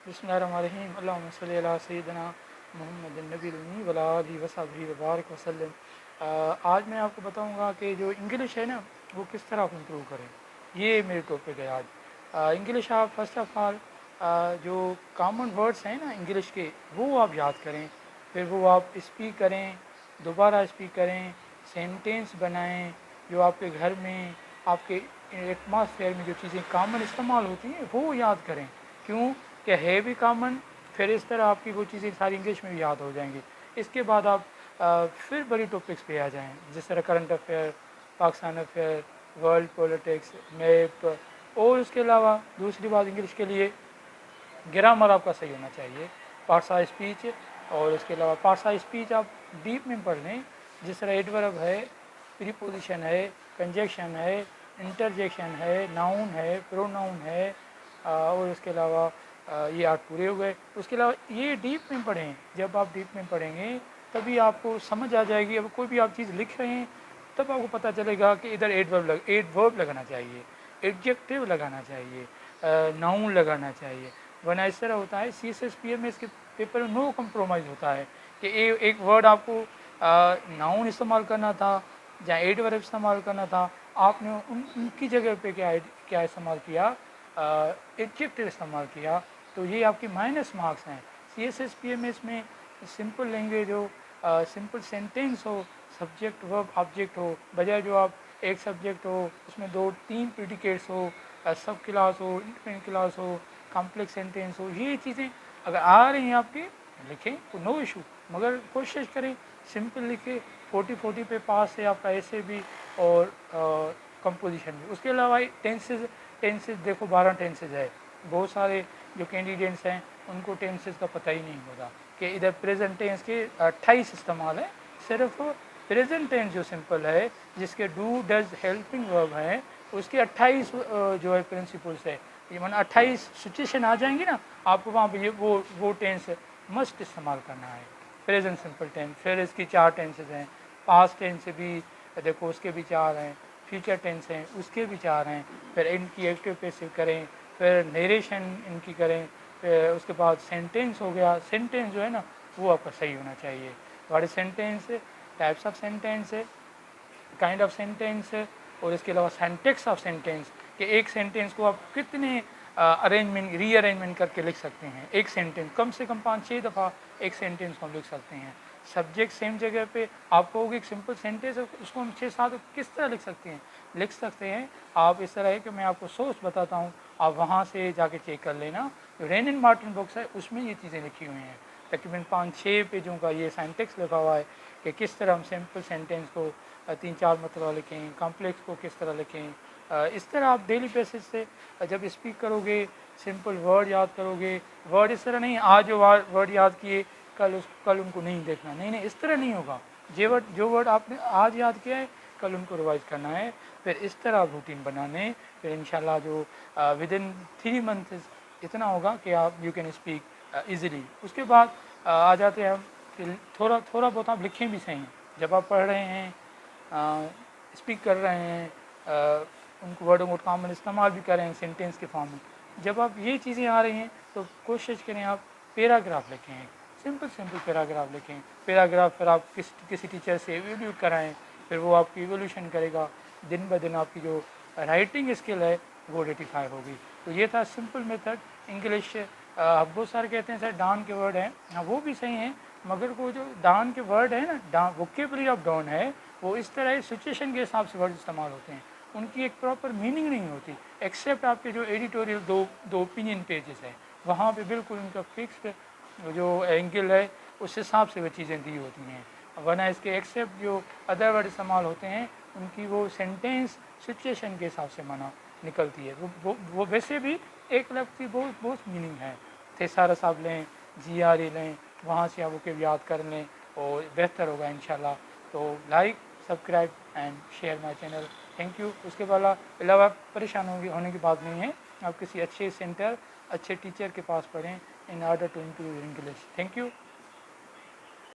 बिस्मिल्लाहिर्रहमानिर्रहीम अल्लाहुम्मा सल्लि अला सय्यिदिना मुहम्मदिन नबील उम्मी व अला आलिहि व सहबिहि व बारिक वसल्लम। आज मैं आपको बताऊंगा कि जो इंग्लिश है ना वो किस तरह आप इम्प्रूव करें। ये मेरी टॉपिक है आज। इंग्लिश आप फर्स्ट ऑफ ऑल जो कॉमन वर्ड्स हैं ना इंग्लिश के वो आप याद करें, फिर वो आप स्पीक करें, दोबारा स्पीक करें, सेंटेंस बनाएं। जो आपके घर में आपके एटमॉस्फेयर में जो चीज़ें कॉमन इस्तेमाल होती हैं वो याद करें। क्यों कि है भी कॉमन, फिर इस तरह आपकी वो चीज़ें सारी इंग्लिश में भी याद हो जाएंगी। इसके बाद आप फिर बड़ी टॉपिक्स पे आ जाएं, जिस तरह current affair, Pakistan affair, world politics, map. और उसके अलावा दूसरी बात इंग्लिश के लिए ग्रामर आपका सही होना चाहिए, पार्ट्स ऑफ स्पीच। और उसके अलावा पार्ट्स ऑफ स्पीच आप डीप में पढ़ लें, जिस तरह एडवर्ब है, प्रीपोजिशन है, कंजक्शन है, इंटरजेक्शन है, नाउन है, प्रोनाउन है। और उसके अलावा ये आठ पूरे हो गए। उसके अलावा ये डीप में पढ़ें। जब आप डीप में पढ़ेंगे तभी आपको समझ आ जाएगी। अब कोई भी आप चीज़ लिख रहे हैं तब आपको पता चलेगा कि इधर एडवर्ब लगाना चाहिए, एडजेक्टिव लगाना चाहिए, नाउन लगाना चाहिए। वरना इस तरह होता है CSSPM के पेपर में नो कम्प्रोमाइज़ होता है कि एक वर्ड आपको नाउन इस्तेमाल करना था या एडवर्ब इस्तेमाल करना था, आपने उनकी जगह पे क्या इस्तेमाल किया, एडजेक्टिव इस्तेमाल किया, तो ये आपके माइनस मार्क्स हैं। CSSPM में सिंपल लैंग्वेज हो, सिंपल सेंटेंस हो, सब्जेक्ट वर्ब ऑब्जेक्ट हो, बजाय जो आप एक सब्जेक्ट हो उसमें 2-3 प्रीडिकेट्स हो, सब क्लास हो, इंडिपेंडेंट क्लास हो, कॉम्प्लेक्स सेंटेंस हो। ये चीज़ें अगर आ रही हैं आपकी लिखें तो नो इशू, मगर कोशिश करें सिंपल लिखें। 40 पे पास है आपका ऐसे भी और कंपोजिशन भी। उसके अलावा टेंसेज देखो 12 टेंसेज है। बहुत सारे जो कैंडिडेट्स हैं उनको टेंसेज का पता ही नहीं होता कि इधर प्रेजेंट टेंस के 28 इस्तेमाल है। सिर्फ प्रेजेंट टेंस जो सिंपल है जिसके डू डज हेल्पिंग वर्ब है उसके 28 जो है प्रिंसिपल्स है। ये माना 28 सिचुएशन आ जाएंगी ना, आपको वहाँ पे ये वो टेंस मस्ट इस्तेमाल करना है, प्रेजेंट सिंपल टेंस। फिर इसकी 4 टेंसेज हैं। पास्ट टेंस भी देखो उसके भी 4 हैं, फ्यूचर टेंस हैं उसके भी 4 हैं। फिर इनकी एक्टिव पैसिव करें, फिर नरेशन इनकी करें, फिर उसके बाद सेंटेंस हो गया। सेंटेंस जो है ना वो आपका सही होना चाहिए। What is sentence, types of sentence, kind of sentence, और इसके अलावा सेंटेक्स ऑफ सेंटेंस कि एक सेंटेंस को आप कितने अरेंजमेंट रीअरेंजमेंट करके लिख सकते हैं। एक सेंटेंस कम से कम 5-6 दफ़ा एक सेंटेंस को हम लिख सकते हैं। सब्जेक्ट सेम जगह पे आप कहोगे एक सिंपल सेंटेंस है उसको हम 6-7 किस तरह लिख सकते हैं। आप इस तरह है कि मैं आपको सोर्स बताता हूँ, आप वहाँ से जाके चेक कर लेना। रेन एंड मार्टिन बुक्स है उसमें ये चीज़ें लिखी हुई हैं। तकरीबन 5-6 पेजों का ये सेंटेक्स लिखा हुआ है कि किस तरह हम सिंपल सेंटेंस को 3-4 मतलब लिखें, कॉम्प्लेक्स को किस तरह लिखें। इस तरह आप डेली बेसिस से जब स्पीक करोगे सिंपल वर्ड याद करोगे। वर्ड इस तरह नहीं आज जो वर्ड याद किए कल उनको नहीं देखना, नहीं, इस तरह नहीं होगा। जो वर्ड आपने आज याद किया है कल उनको रिवाइज करना है। फिर इस तरह रूटीन बनाने, फिर इंशाल्लाह जो विद इन 3 मंथ इतना होगा कि आप यू कैन स्पीक ईज़िली। उसके बाद आ जाते हैं हम कि थोड़ा बहुत आप लिखें भी सही। जब आप पढ़ रहे हैं, स्पीक कर रहे हैं, उनको वर्डों को कॉमन इस्तेमाल भी कर रहे हैं सेंटेंस के फॉर्म में, जब आप ये चीज़ें आ रही हैं तो कोशिश करें आप पैराग्राफ लिखें, सिंपल पैराग्राफ लिखें। पैराग्राफ फिर आप किसी टीचर से एवेल्यूट कराएं, फिर वो आपकी इवोल्यूशन करेगा। दिन ब दिन आपकी जो राइटिंग स्किल है वो रेटिफाई होगी। तो ये था सिंपल मेथड इंग्लिश। बहुत सारे कहते हैं सर डाउन के वर्ड हैं, हाँ वो भी सही हैं, मगर वो जो डाउन के वर्ड है ना, वोकेबलरी ऑफ डाउन है वो इस तरह सिचुएशन के हिसाब से वर्ड इस्तेमाल होते हैं, उनकी एक प्रॉपर मीनिंग नहीं होती। एक्सेप्ट आपके जो एडिटोरियल दो ओपिनियन पेजेस हैं वहाँ पे बिल्कुल उनका फिक्स्ड जो एंगल है उस हिसाब से वो चीज़ें दी होती हैं। वरना इसके एक्सेप्ट जो अदर वर्ड इस्तेमाल होते हैं उनकी वो सेंटेंस सिचुएशन के हिसाब से माना निकलती है। वो वैसे भी एक लफ्ज़ की बहुत मीनिंग है। थेसारस आप लें, GRE लें, वहाँ से आप वो याद कर लें और बेहतर होगा इंशाल्लाह। तो like subscribe and share my channel. Thank you. उसके अलावा परेशान होने की बात नहीं है, आप किसी अच्छे सेंटर अच्छे टीचर के पास पढ़ें in order to improve English. Thank you.